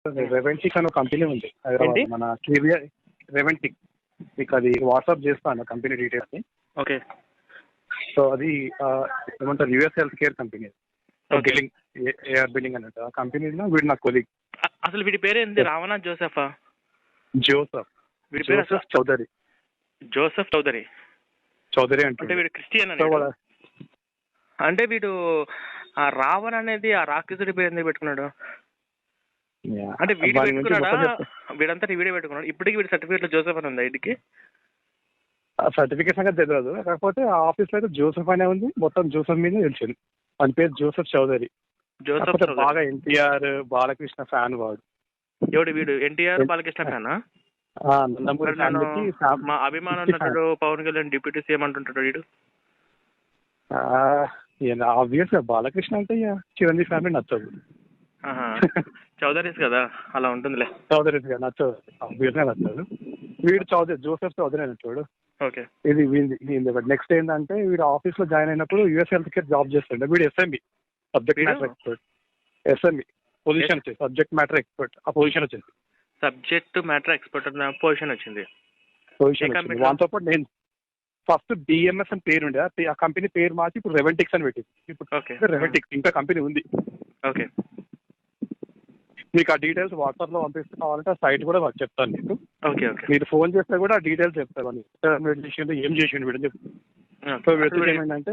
రెవెంటిక్ అనే కంపెనీ ఉంది ఏంటి? హైదరాబాద్ మన కేవీఆర్ రెవెంటిక్. మీకు అది వాట్సాప్ చేస్తాను కంపెనీ డీటెయిల్స్. ఓకే. సో అది ఏమంటారు US health care company. Okay. Billing AR billing అన్నట్టు ఆ కంపెనీలో వీడు నా కొలీగ్. అసలు వీడి పేరు ఏంది? రావణ జోసెఫా? జోసఫ్ వీడి పేరు అసలు చౌదరి. జోసెఫ్ చౌదరి. చౌదరి అంటే వీడు క్రిస్టియన్ సో అని. అంటే వీడు ఆ రావణ్ అనేది ఆ రాక్షసుడి పేరు ఎందుకు పెట్టుకున్నాడు? అంటే వీడు పెట్టుకున్నాడా? వీడంతా వీడియో పెట్టుకున్నాడు. ఇప్పటికి వీడి సర్టిఫికేట్ లో జోసెఫ్ అని ఉందా వీడికి? సర్టిఫికేట్ సంగతి తెలియదు, కాకపోతే ఆ ఆఫీస్ లో అయితే జోసెఫ్ అనే ఉంది. మొత్తం జోసెఫ్ మీద తెలిసింది. మన పేరు జోసెఫ్ చౌదరి. జోసెఫ్ బాగా ఎన్టీఆర్ బాలకృష్ణ ఫ్యాన్ వాడు. ఎవడు వీడు? ఎన్టీఆర్ బాలకృష్ణ ఫ్యానా? నందమూరి ఫ్యామిలీకి మా అభిమానం ఉన్నట్టు పవన్ కళ్యాణ్ డిప్యూటీ సీఎం అంటుంటాడు వీడు. ఆబ్వియస్ గా బాలకృష్ణ అంటే చిరంజీవి ఫ్యామిలీ నచ్చదు. చౌదరీస్ కదా, అలా ఉంటుందిలే. చౌదరీస్ గా నచ్చదు, ఆబ్వియస్ గా నచ్చదు. వీడు చౌదరి జోసెఫ్ చౌదరి అన్నట్టు. ఓకే. ఇది నెక్స్ట్ ఏంటంటే వీడు ఆఫీస్ లో జాయిన్ అయినప్పుడు యూఎస్ హెల్త్ కేర్ జాబ్ చేస్తుండే. వీడు SME subject matter expert. SME position వచ్చేసి సబ్జెక్ట్ మ్యాటర్ ఎక్స్పర్ట్. ఆ పొజిషన్ వచ్చేసి సబ్జెక్ట్ మ్యాటర్ ఎక్స్పర్ట్ అన్న పొజిషన్ వచ్చింది. దాంతో పాటు నేను ఫస్ట్ బిఎంఎస్ అని పేరు ఉండే, ఆ కంపెనీ పేరు మార్చి ఇప్పుడు రెవెంటిక్స్ అని పెట్టింది. ఇప్పుడు రెవెంటిక్స్ ఇంకా కంపెనీ ఉంది. ఓకే. మీకు ఆ డీటెయిల్స్ వాట్సాప్ లో పంపిస్తే కావాలంటే ఆ సైట్ కూడా చెప్తాను మీకు. ఓకే. ఓకే. మీరు ఫోన్ చేస్తే కూడా ఆ డీటెయిల్స్ చెప్తారు అని. ఏం చేసిండు వీడని చెప్తాను. సో వీడు ఏమైందంటే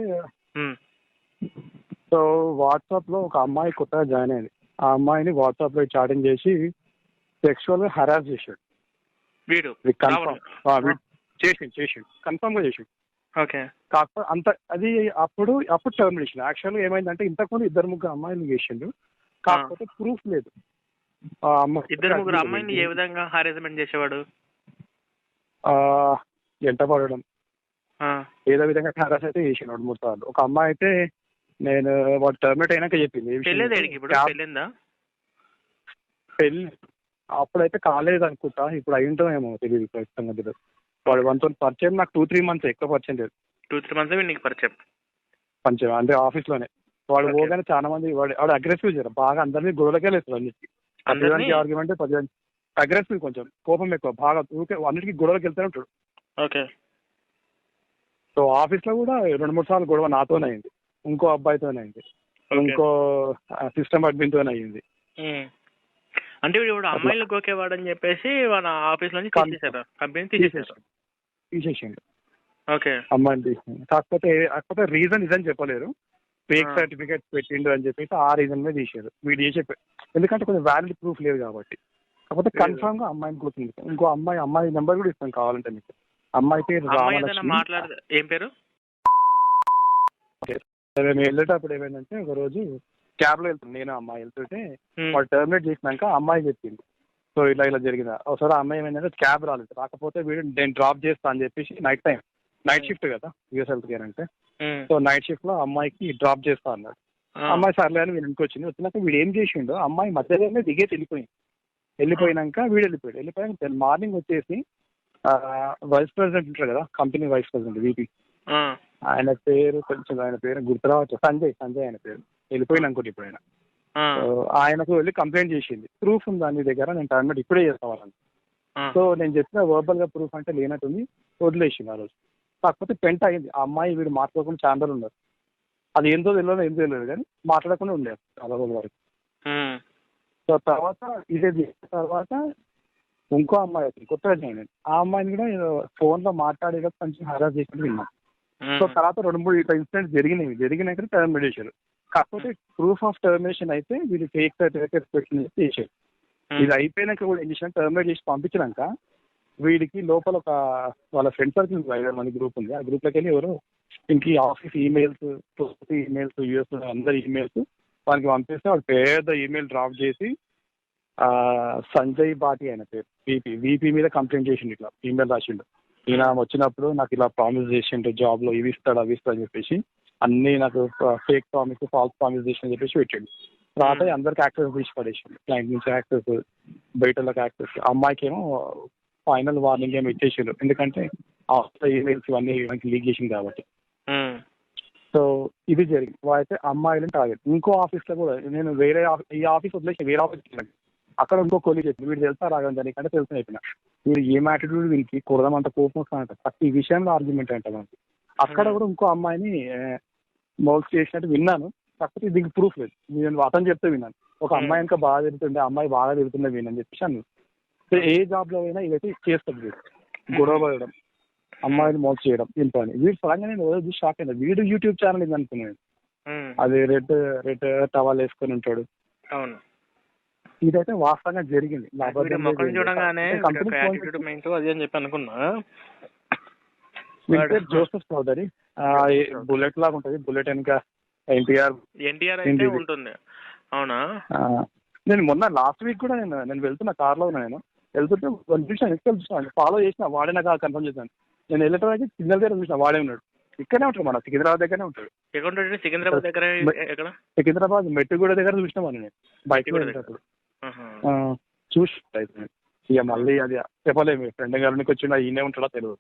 సో వాట్సాప్ లో ఒక అమ్మాయి కొత్తగా జాయిన్ అయింది. ఆ అమ్మాయిని వాట్సాప్ లో చాటింగ్ చేసి సెక్షువల్ గా హరాస్ చేశాడు. వీడు చేసిండు కన్ఫర్మ్ గా చేసిండు. ఓకే. కాకపోతే అంత అది అప్పుడు టర్మినేషన్. యాక్చువల్ గా ఏమైందంటే ఇంతకుముందు 2-3 అమ్మాయిలు చేసిండు, కాకపోతే ప్రూఫ్ లేదు. 2-3 అమ్మాయిని ఏ విధంగా హారాస్మెంట్ చేసేవాడు? ఎంట పడడం, ఏదో విధంగా హారాస్ అయితే చేసిండు 2-3 సార్లు. ఒక అమ్మాయి అయితే నేను వాడు టర్మినేట్ అయినాక చెప్పింది. పెళ్ళి అప్పుడైతే కాలేదు అనుకుంటా, ఇప్పుడు అయింటో ఏమో తెలియదు ఖచ్చితంగా తెలియదు. వాడు మనతో పరిచయం నాకు 2-3 మంత్స్, ఎక్కువ పరిచయం లేదు. 2-3 మంత్స్ నీకు పరిచయం అంటే ఆఫీస్ లోనే. వాడు పోగానే చాలా మంది వాడు అగ్రెసివ్ చేయరు, బాగా అందరినీ గొడవలకే లేదు. అన్నిటికీ ఆర్గ్యుమెంట్ 10 అగ్రెసివ్, కొంచెం కోపం ఎక్కువ, బాగా అన్నిటికీ గొడవలకి వెళ్తూనే ఉంటాడు. ఓకే. సో ఆఫీస్ లో కూడా 2-3 సార్లు గొడవ నాతోనే అయింది, ఇంకో అబ్బాయితోనే అయింది, ఇంకో సిస్టమ్ అడ్మిన్ తోనే అయింది. అంటే ఇప్పుడు అమ్మాయిలకు ఓకేవాడు అని చెప్పేసి వాళ్ళ ఆఫీస్ నుంచి కంపెనీ తీసేసిండు. ఓకే. అమ్మాయిని తీసింది. కాకపోతే రీజన్ ఇదని చెప్పలేరు, ఫేక్ సర్టిఫికేట్ పెట్టిండు అని చెప్పేసి ఆ రీజన్ మీద తీసారు. వీడు చేసే ఎందుకంటే కొంచెం వ్యాలిడ్ ప్రూఫ్ లేదు కాబట్టి. కాకపోతే కన్ఫర్మ్ గా అమ్మాయిని గుర్తుంది. ఇంకో అమ్మాయి నెంబర్ కూడా ఇస్తాను కావాలంటే మీకు. అమ్మాయి పేరు రామలక్ష్మి. ఏం పేరు? మేము వెళ్ళేటప్పుడు ఏమైందంటే ఒక రోజు క్యాబ్ లో వెళ్తాను, నేను అమ్మాయి వెళ్తుంటే వాడు టర్మినేట్ చేసినాక అమ్మాయి చెప్పింది సో ఇలా జరిగిందా. ఒకసారి అమ్మాయి ఏమైందంటే క్యాబ్ రాకపోతే వీడు నేను డ్రాప్ చేస్తా అని చెప్పేసి నైట్ షిఫ్ట్ కదా యూఎస్ హెల్త్ కేర్ అంటే. సో నైట్ షిఫ్ట్ లో అమ్మాయికి డ్రాప్ చేస్తా అన్నాడు. అమ్మాయి సర్లే అని వీడు ఇంటికి వచ్చింది. వచ్చినాక వీడు ఏం చేసిండో అమ్మాయి మధ్యలోనే దిగేసి వెళ్ళిపోయినాక వీడు వెళ్ళిపోయాక మార్నింగ్ వచ్చేసి వైస్ ప్రెసిడెంట్ ఉంటారు కదా, కంపెనీ వైస్ ప్రెసిడెంట్ వీపీ, ఆయన పేరు గుర్తురావచ్చు, సంజయ్ ఆయన పేరు. వెళ్ళిపోయినాక ఇప్పుడు ఆయనకు వెళ్ళి కంప్లైంట్ చేసింది. ప్రూఫ్ ఉందా నీ దగ్గర, నేను టర్మినేట్ ఇప్పుడే చేసుకోవాలని. సో నేను చెప్పిన వర్బల్ గా ప్రూఫ్ అంటే లేనట్టుంది, వదిలేసింది ఆ రోజు. కాకపోతే పెంట అయింది. ఆ అమ్మాయి వీడు మాట్లాడకుండా చాలా రోజులు ఉన్నారు. అది ఏందో తెలియదు కానీ మాట్లాడకుండా ఉండేది చాలా రోజుల వరకు. సో తర్వాత ఇంకో అమ్మాయి వచ్చింది కొత్తగా జాయిన్ అయింది. ఆ అమ్మాయిని కూడా ఫోన్ లో మాట్లాడేటప్పుడు కొంచెం హరాస్ చేసినట్టు విన్నాం. సో తర్వాత 2-3 ఇన్సిడెంట్స్ జరిగినాక టర్మినేట్ చేశారు. కాకపోతే ప్రూఫ్ ఆఫ్ టర్మినేషన్ అయితే వీళ్ళు ఫేక్ సర్టిఫికేట్ పెట్టి చేశారు. ఇది అయిపోయినాక కూడా ఏం చేసిన టర్మినేట్ చేసి పంపించినాక వీడికి లోపల ఒక వాళ్ళ ఫ్రెండ్ సర్కిల్ 5 మంది గ్రూప్ ఉంది. ఆ గ్రూప్ లోకి వెళ్ళి ఎవరు ఇంక ఆఫీస్ ఈమెయిల్స్ యూఎస్ అందరి ఈమెయిల్స్ వానికి పంపిస్తే వాడు పెద్ద ఈమెయిల్ డ్రాప్ చేసి సంజయ్ బాటి ఆయన పేరు వీపీ మీద కంప్లైంట్ చేసిండు. ఇట్లా ఈమెయిల్ రాసిండు, ఈయన వచ్చినప్పుడు నాకు ఇలా ప్రామిస్ చేసిండు జాబ్ లో ఇవి ఇస్తాడు అవి ఇస్తా అని చెప్పేసి అన్ని నాకు ఫేక్ ప్రామిస్ ఫాల్స్ ప్రామిస్ చేసి చెప్పేసి పెట్టాడు. తర్వాత అందరికి యాక్సెస్ తీసి పడేసిండు, క్లయింట్ నుంచి యాక్సెస్, బయటలోకి యాక్సెస్. అమ్మాయికి ఏమో ఫైనల్ వార్నింగ్ ఏమో ఇచ్చేసారు, ఎందుకంటే ఆఫ్టర్ ఈమెయిల్స్ ఇవన్నీ లీక్ చేసింది కాబట్టి. సో ఇది జరిగింది. అయితే అమ్మాయిలను టార్గెట్. ఇంకో ఆఫీస్ లో కూడా నేను ఈ ఆఫీస్ వదిలేసి వేరే ఆఫీస్కి వెళ్ళాను. అక్కడ ఇంకో కొలి చెప్పి వీడు తెలుసా రాఘవేంద్ర నీకంటే తెలుసు చెప్పిన వీడు ఏం యాటిట్యూడ్ వీనికి కుడదామంత కోపం వస్తానంట ప్రతి విషయంలో ఆర్గ్యుమెంట్ అంట మనకి. అక్కడ కూడా ఇంకో అమ్మాయిని మౌల్స్ చేసినట్టు విన్నాను, కాకపోతే దీనికి ప్రూఫ్ లేదు. నేను అతను చెప్తే విన్నాను, ఒక అమ్మాయి ఇంకా బాగా తిరుగుతుండే, అమ్మాయి బాగా తిరుగుతుండే వినని చెప్పేసి అన్నాను. ఏ జాబ్ లో అయినా ఇదైతే చేస్తాడు వీడు, గొడవ పడడం, అమ్మాయిని మోసం చేయడం ఇంత అని. వీడు సడన్గా నేను చూసి షాక్ అయినా, వీడు యూట్యూబ్ ఛానల్ ఇది అనుకున్నాను. అది రెడ్ టవల్ వేసుకొని ఉంటాడు. అవును, ఇదైతే వాస్తవంగా జరిగింది. చూడగానే అది అని చెప్పి అనుకున్నా. జోసెఫ్ చౌదరి, బుల్లెట్ లాగా ఉంటది, బుల్లెట్ వెనక ఎన్టీఆర్ అయితే ఉంటుంది. అవునా, నేను మొన్న లాస్ట్ వీక్ కూడా నేను వెళ్తున్నా కార్లో ఉన్నా, నేను వెళ్తుంటే చూసాను ఫాలో చేసిన, వాడే నాకు కన్ఫర్మ్ చేశాను. నేను వెళ్ళేటప్పుడు సిగ్నల్ దగ్గర చూసిన వాడే ఉన్నాడు. ఇక్కడనే ఉంటాడు, మన సికింద్రాబాద్ దగ్గరనే ఉంటాడు. సికింద్రాబాద్ దగ్గర సికింద్రాబాద్ మెట్టుగూడ దగ్గర చూసినా మనం, నేను బైక్ లో వెళ్ళేటప్పుడు చూసి. ఇక మళ్ళీ అది చెప్పలేము, ఫ్రెండ్ గారికి వచ్చిండా ఈయనే ఉంటాడా తెలియదు.